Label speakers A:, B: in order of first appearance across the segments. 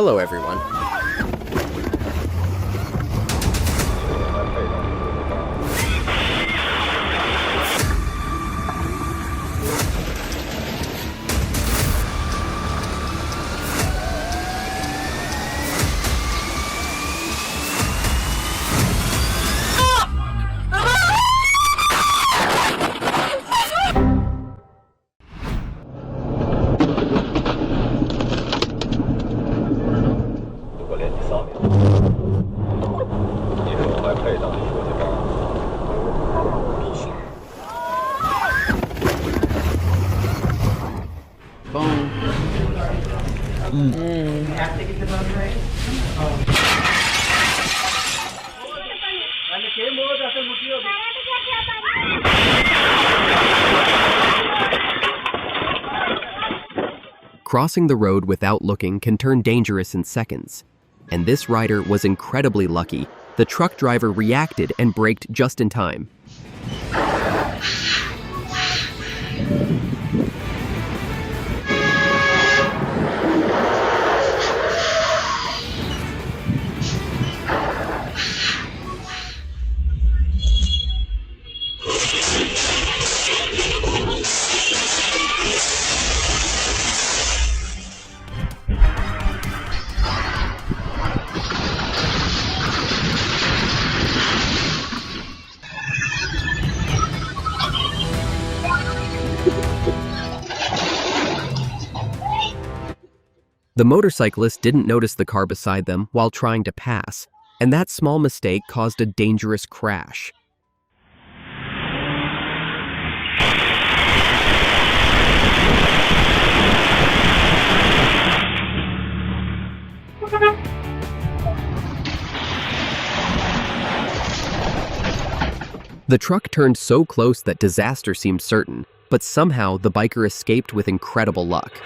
A: Hello, everyone. Crossing the road without looking can turn dangerous in seconds. And this rider was incredibly lucky. The truck driver reacted and braked just in time. The motorcyclist didn't notice the car beside them while trying to pass, and that small mistake caused a dangerous crash. The truck turned so close that disaster seemed certain, but somehow the biker escaped with incredible luck.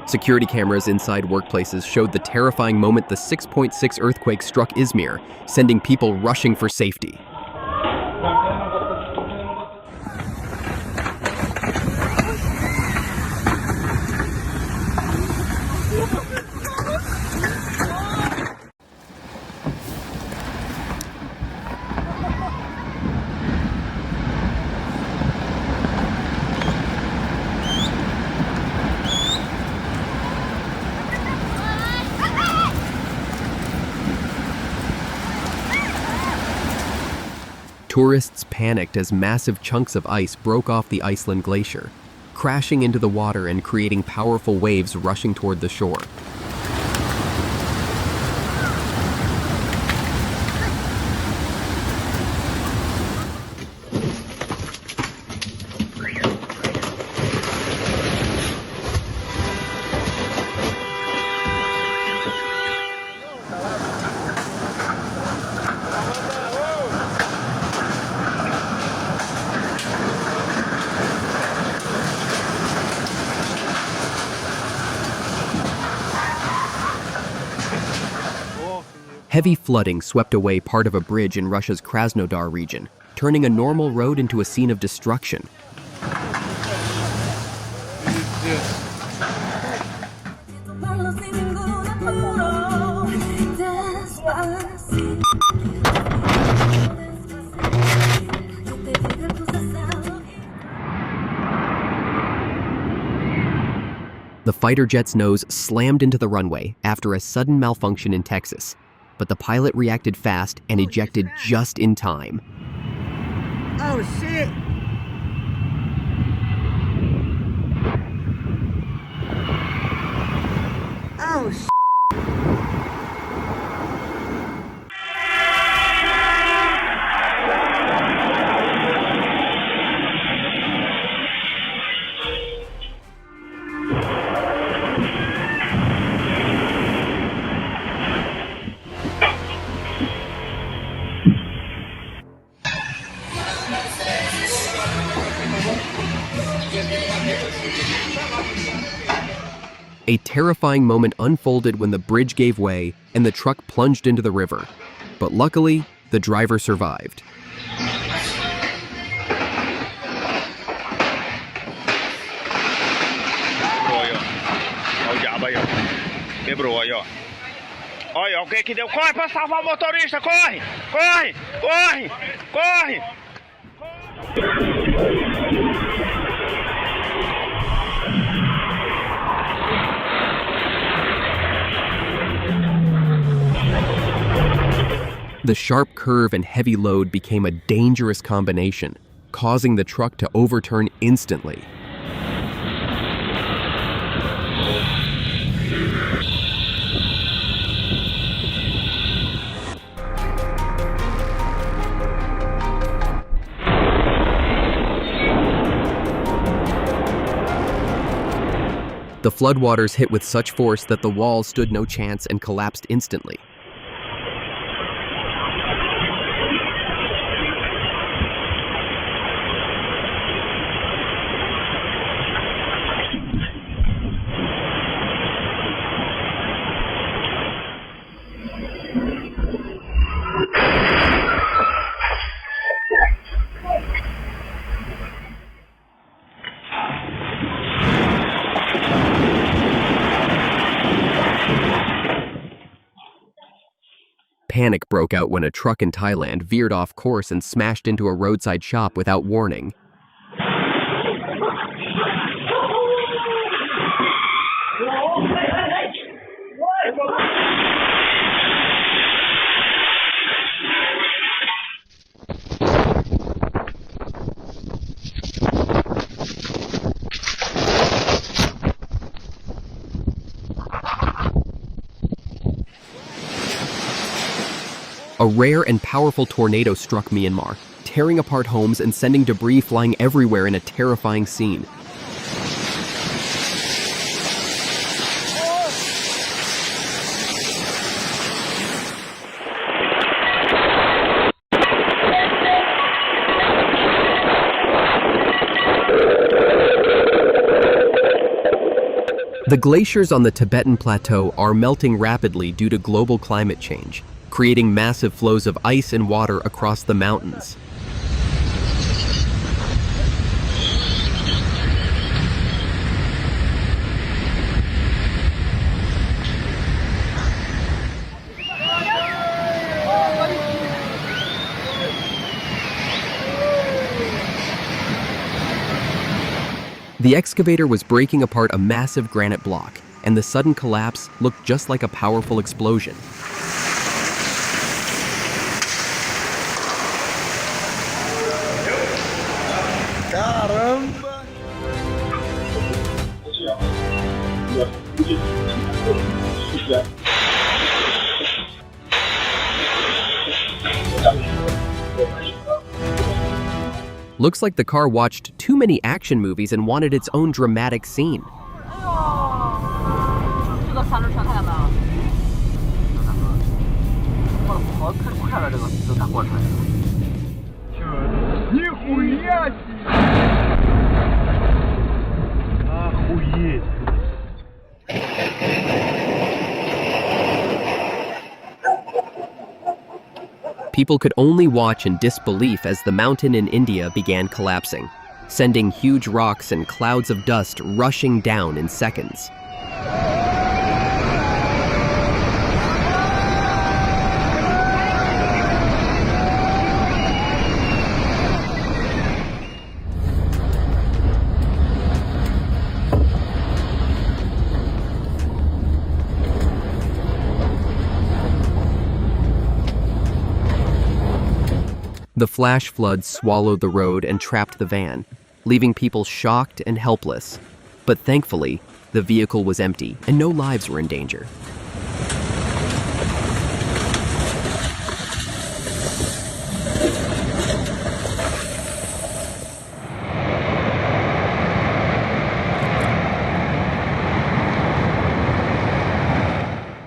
A: Security cameras inside workplaces showed the terrifying moment the 6.6 earthquake struck Izmir, sending people rushing for safety. Tourists panicked as massive chunks of ice broke off the Iceland glacier, crashing into the water and creating powerful waves rushing toward the shore. Heavy flooding swept away part of a bridge in Russia's Krasnodar region, turning a normal road into a scene of destruction. The fighter jet's nose slammed into the runway after a sudden malfunction in Texas, but the pilot reacted fast and ejected just in time.
B: Oh, shit! Oh, shit!
A: A terrifying moment unfolded when the bridge gave way and the truck plunged into the river. But luckily, the driver survived.
C: Olha, alguém que deu. Corre para salvar o motorista, corre! Corre! Corre! Corre!
A: The sharp curve and heavy load became a dangerous combination, causing the truck to overturn instantly. The floodwaters hit with such force that the wall stood no chance and collapsed instantly. Panic broke out when a truck in Thailand veered off course and smashed into a roadside shop without warning. A rare and powerful tornado struck Myanmar, tearing apart homes and sending debris flying everywhere in a terrifying scene. The glaciers on the Tibetan Plateau are melting rapidly due to global climate change, creating massive flows of ice and water across the mountains. The excavator was breaking apart a massive granite block, and the sudden collapse looked just like a powerful explosion. Looks like the car watched too many action movies and wanted its own dramatic scene. People could only watch in disbelief as the mountain in India began collapsing, sending huge rocks and clouds of dust rushing down in seconds. The flash flood swallowed the road and trapped the van, leaving people shocked and helpless. But thankfully, the vehicle was empty and no lives were in danger.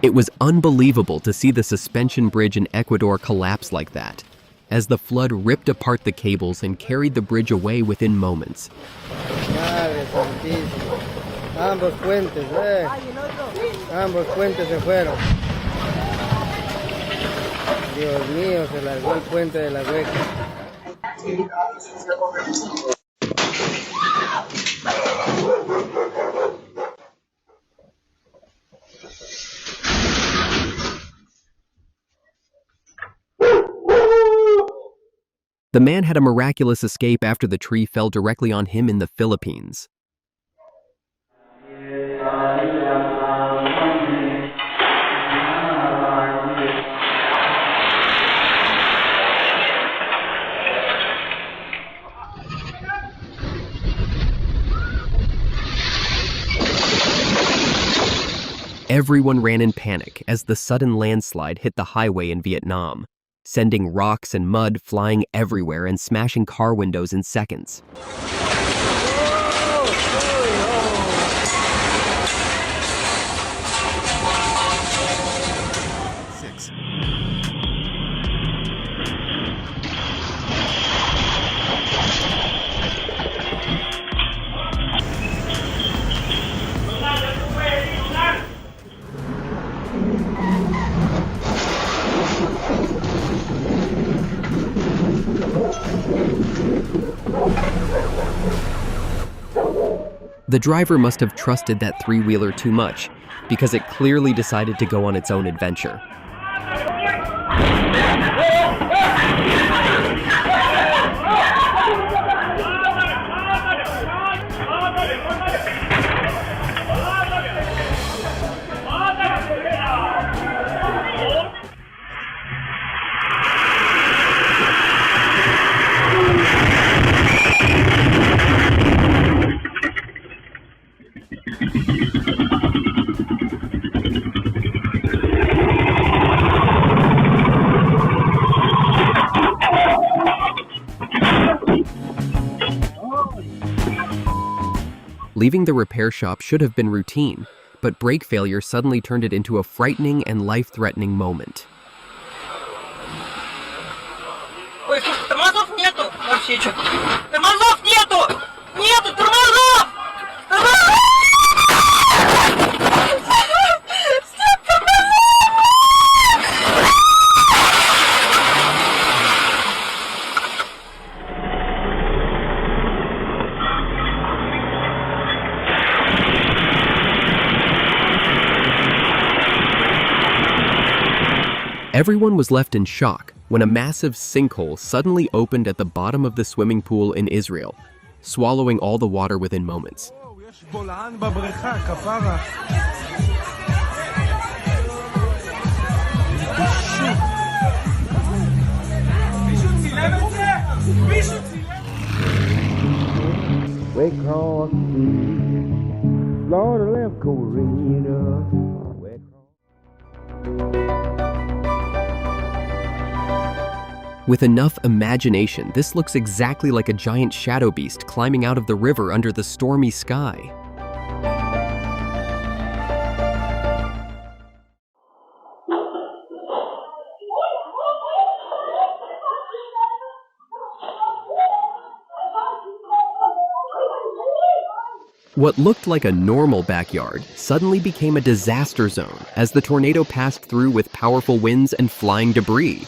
A: It was unbelievable to see the suspension bridge in Ecuador collapse like that, as the flood ripped apart the cables and carried the bridge away within moments.
D: Ambos puentes, ambos puentes se fueron. Dios mío, se largó el puente de la hueca.
A: The man had a miraculous escape after the tree fell directly on him in the Philippines. Everyone ran in panic as the sudden landslide hit the highway in Vietnam, sending rocks and mud flying everywhere and smashing car windows in seconds. The driver must have trusted that three-wheeler too much, because it clearly decided to go on its own adventure. Leaving the repair shop should have been routine, but brake failure suddenly turned it into a frightening and life-threatening moment. Everyone was left in shock when a massive sinkhole suddenly opened at the bottom of the swimming pool in Israel, swallowing all the water within moments. With enough imagination, this looks exactly like a giant shadow beast climbing out of the river under the stormy sky. What looked like a normal backyard suddenly became a disaster zone as the tornado passed through with powerful winds and flying debris.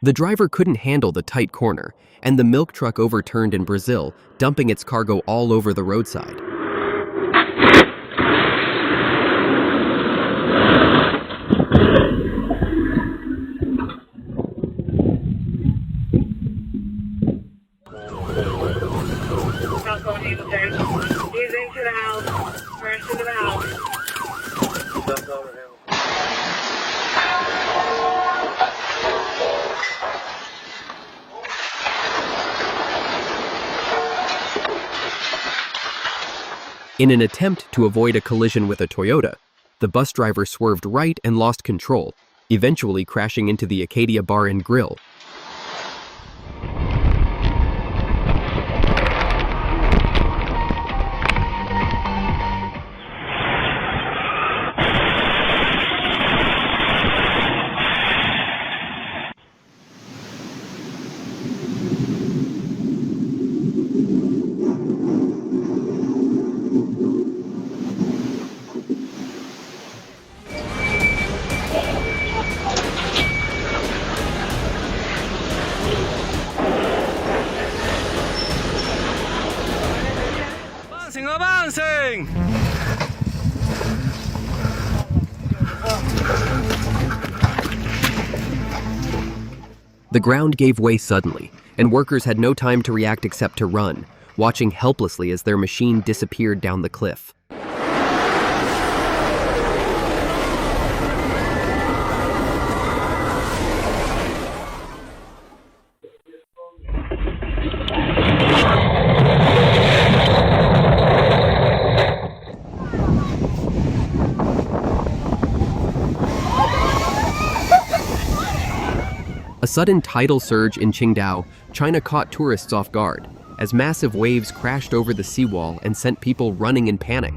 A: The driver couldn't handle the tight corner, and the milk truck overturned in Brazil, dumping its cargo all over the roadside.
E: He's into the house. First into the house.
D: Jumped over him.
A: In an attempt to avoid a collision with a Toyota, the bus driver swerved right and lost control, eventually crashing into the Acadia Bar and Grill. The ground gave way suddenly, and workers had no time to react except to run, watching helplessly as their machine disappeared down the cliff. A sudden tidal surge in Qingdao, China caught tourists off guard, as massive waves crashed over the seawall and sent people running in panic.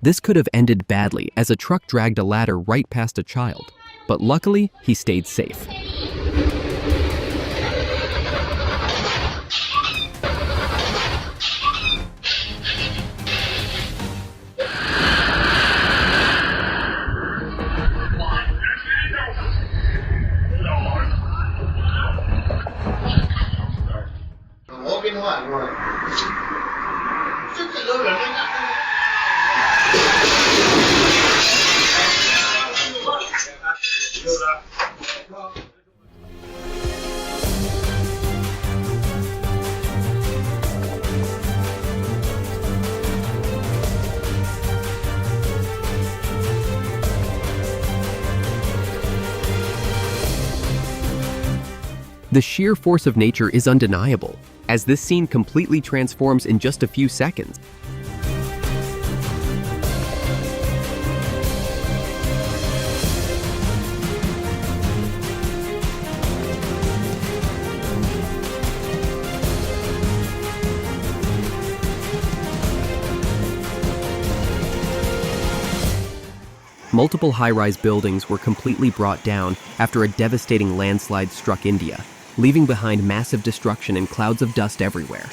A: This could have ended badly as a truck dragged a ladder right past a child, but luckily he stayed safe. The sheer force of nature is undeniable, as this scene completely transforms in just a few seconds. Multiple high-rise buildings were completely brought down after a devastating landslide struck India, leaving behind massive destruction and clouds of dust everywhere.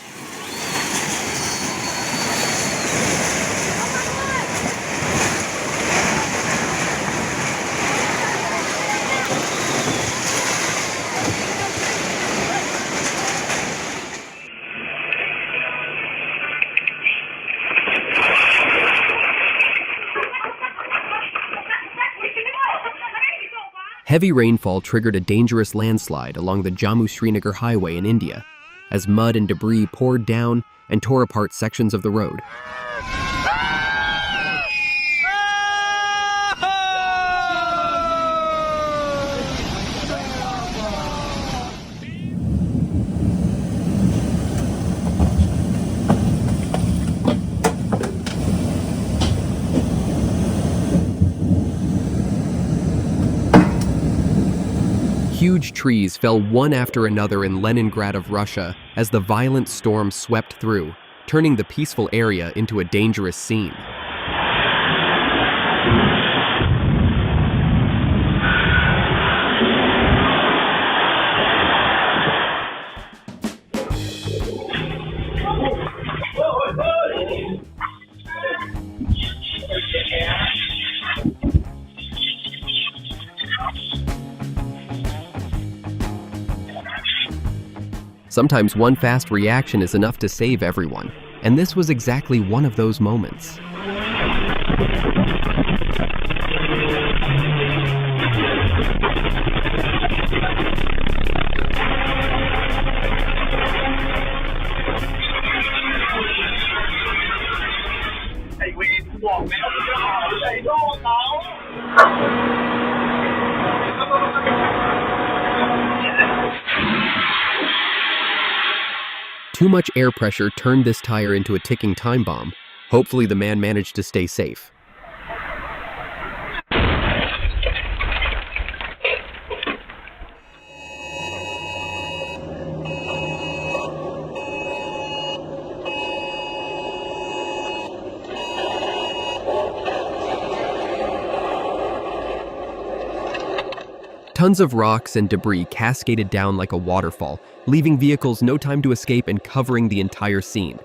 A: Heavy rainfall triggered a dangerous landslide along the Jammu-Srinagar highway in India, as mud and debris poured down and tore apart sections of the road. Huge trees fell one after another in Leningrad of Russia as the violent storm swept through, turning the peaceful area into a dangerous scene. Sometimes one fast reaction is enough to save everyone, and this was exactly one of those moments. Too much air pressure turned this tire into a ticking time bomb. Hopefully the man managed to stay safe. Tons of rocks and debris cascaded down like a waterfall, leaving vehicles no time to escape and covering the entire scene.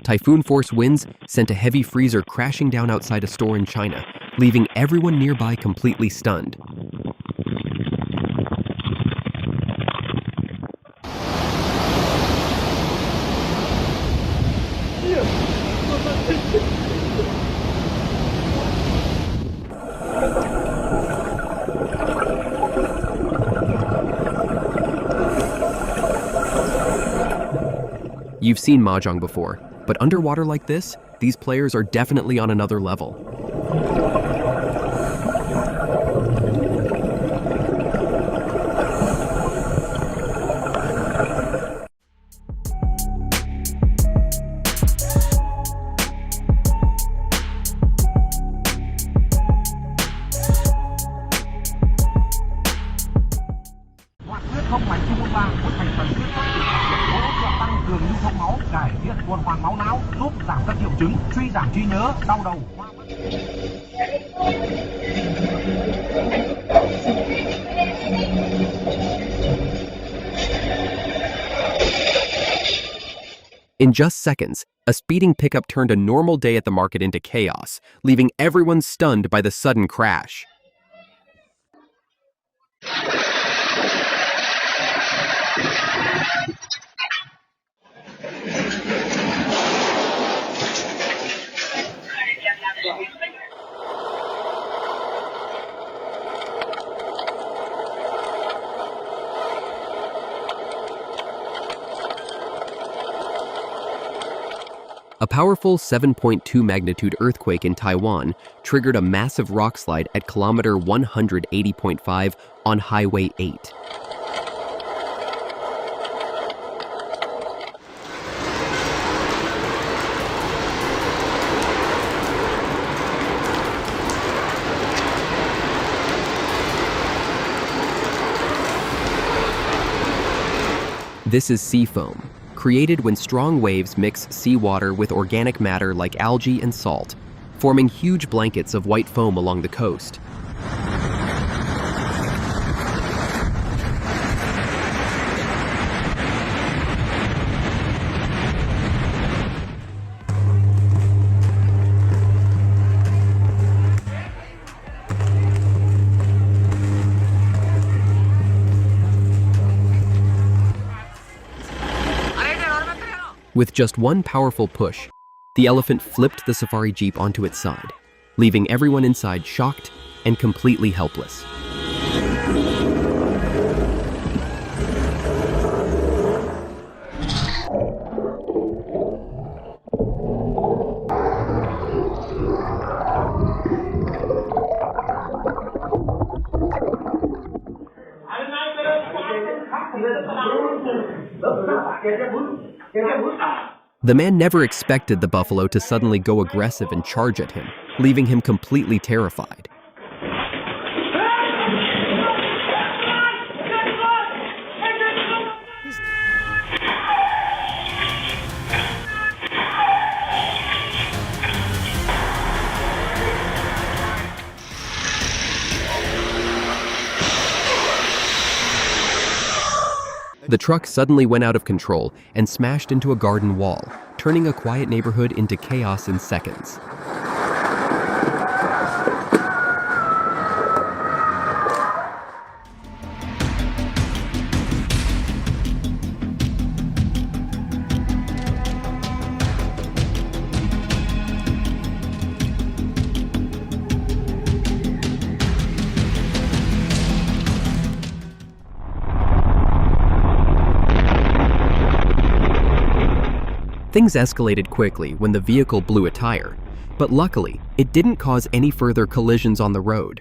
A: Typhoon force winds sent a heavy freezer crashing down outside a store in China, leaving everyone nearby completely stunned. You've seen mahjong before, but underwater like this, these players are definitely on another level.
F: Thông mạch trung ương vàng với thành phần huyết sắc hỗ trợ tăng cường lưu thông máu, cải thiện tuần hoàn máu não, giúp giảm các triệu chứng suy giảm trí nhớ, đau đầu.
A: In just seconds, a speeding pickup turned a normal day at the market into chaos, leaving everyone stunned by the sudden crash. A powerful 7.2 magnitude earthquake in Taiwan triggered a massive rock slide at kilometer 180.5 on Highway 8. This is sea foam, created when strong waves mix seawater with organic matter like algae and salt, forming huge blankets of white foam along the coast. With just one powerful push, the elephant flipped the safari jeep onto its side, leaving everyone inside shocked and completely helpless. The man never expected the buffalo to suddenly go aggressive and charge at him, leaving him completely terrified. The truck suddenly went out of control and smashed into a garden wall, turning a quiet neighborhood into chaos in seconds. Things escalated quickly when the vehicle blew a tire, but luckily, it didn't cause any further collisions on the road.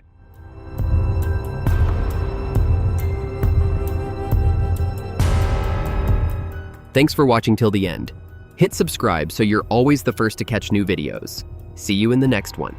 A: Thanks for watching till the end. Hit subscribe so you're always the first to catch new videos. See you in the next one.